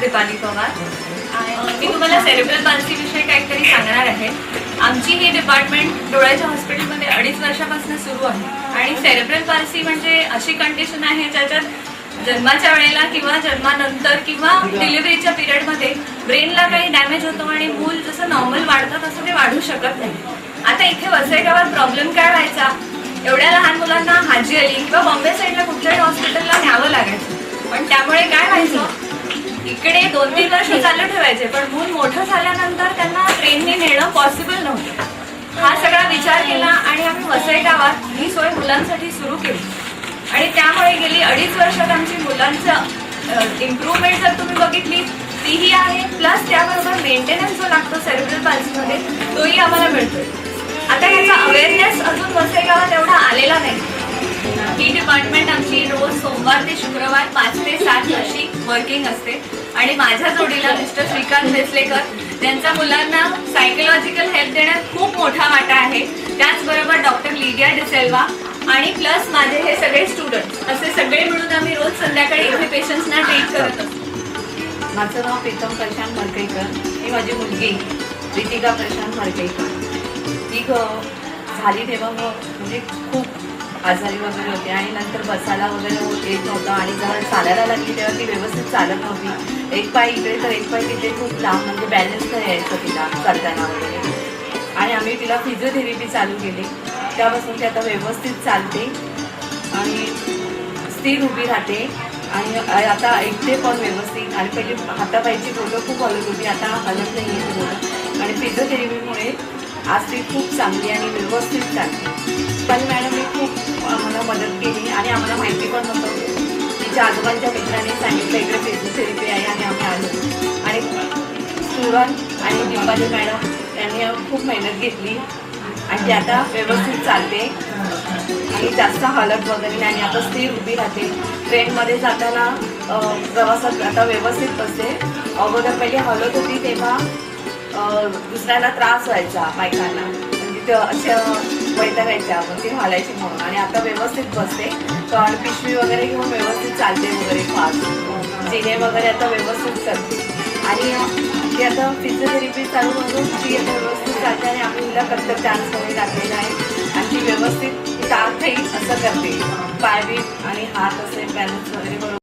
दीपाली पवार। मी तुम्हाला cerebral palsy विषयी काहीतरी सांगणार आहे। आमची ही डिपार्टमेंट डोळ्याच्या हॉस्पिटलमध्ये 2.5 वर्षापासून सुरू आहे आणि सेरेब्रल पाल्सी म्हणजे अशी कंडिशन आहे ज्याच्यात जन्माच्या वेळेला किंवा जन्मानंतर किंवा डिलिव्हरीच्या पिरियडमध्ये ब्रेनला काही डॅमेज होतो आणि मूल जसं नॉर्मल वाढतं तसं ते वाढू शकत नाही। आता इथे वसई गावात प्रॉब्लेम काय व्हायचा, एवढ्या लहान मुलांना हाजी अली किंवा बॉम्बे साईडला कुठल्याही हॉस्पिटलला न्यावं लागायचं, पण त्यामुळे काय व्हायचं, इकडे 2-3 वर्ष चालू ठेवायचे पण मूल मोठं झाल्यानंतर त्यांना ट्रेनने नेणं पॉसिबल नव्हतं। हा सगळा विचार केला आणि आम्ही वसई गावात ही सोय मुलांसाठी सुरू केली आणि त्यामुळे गेली 2.5 वर्षात आमची मुलांचं इम्प्रूव्हमेंट जर तुम्ही बघितली तीही आहे, प्लस त्याबरोबर मेंटेनन्स जो लागतो सेरेब्रल पाल्सीमध्ये तोही आम्हाला मिळतोय। आता याचा अवेअरनेस अजून वसई गावात एवढा आलेला नाही। ही डिपार्टमेंट आमची रोज सोमवार ते शुक्रवार 5 ते 7 अशी वर्किंग असते आणि माझ्या जोडीला मिस्टर श्रीकांत देसलेकर, त्यांच्या मुलांना सायकोलॉजिकल हेल्प देण्यात खूप मोठा वाटा आहे। त्याचबरोबर डॉक्टर लिडिया डिसेल्वा आणि प्लस माझे हे सगळे स्टुडंट्स, असे सगळे मिळून आम्ही रोज संध्याकाळी इथे पेशंट्सना ट्रीट करत असतो। माझं नाव प्रीतम प्रशांत मडकईकर, ही माझी मुलगी रितिका प्रशांत मडकईकर। ती झाली तेव्हा म्हणजे खूप आजारी वगैरे होते आणि नंतर बसायला वगैरे येत नव्हतं आणि जेव्हा चालायला लागली तेव्हा ती व्यवस्थित चालत नव्हती। एक पाय इकडे तर एक पाय तिथे खूप लांब, म्हणजे बॅलन्स नाही यायचं तिला चालताना वगैरे। आणि आम्ही तिला फिजिओथेरपी चालू केली, त्यापासून ती आता व्यवस्थित चालते आणि स्थिर उभी राहते आणि आता ऐकते पण व्यवस्थित। आणि पहिले हातापायची बोटं खूप हलत होती, आता हलत नाही आहे ती बोटं आणि फिजिओथेरपीमुळे आज ती खूप चांगली आणि व्यवस्थित चालते। पण मॅडमने खूप आम्हाला मदत केली आणि आम्हाला माहिती पण नव्हतं। तिच्या आजोबांच्या मित्राने सांगितलं इकडे फिजिओथेरपी आहे आणि आम्ही आलो आणि स्टुडंट आणि दीपाली मॅडम यांनी खूप मेहनत घेतली आणि ती आता व्यवस्थित चालते आणि जास्त हलत वगैरे नाही आणि आता स्थिर उभी राहते। ट्रेनमध्ये जाताना प्रवासात आता व्यवस्थित बसते। अगोदर पहिले हलत होती तेव्हा दुसऱ्याला त्रास व्हायचा बायकांना, म्हणजे ते अशा वैतागायच्या मग ती हलायची म्हणून, आणि आता व्यवस्थित बसते कारण पिशवी वगैरे घेऊन व्यवस्थित चालते वगैरे, फास्ट जिने वगैरे आता व्यवस्थित करते आणि ती आता फिजिओथेरपी चालू करून ती आता व्यवस्थित चालते आणि आम्ही तिला प्रत्येक डान्स वगैरे टाकलेला आहे आणि ती व्यवस्थित टाळते असं करते, पाय बीट आणि हात असे बॅलन्स वगैरे बरोबर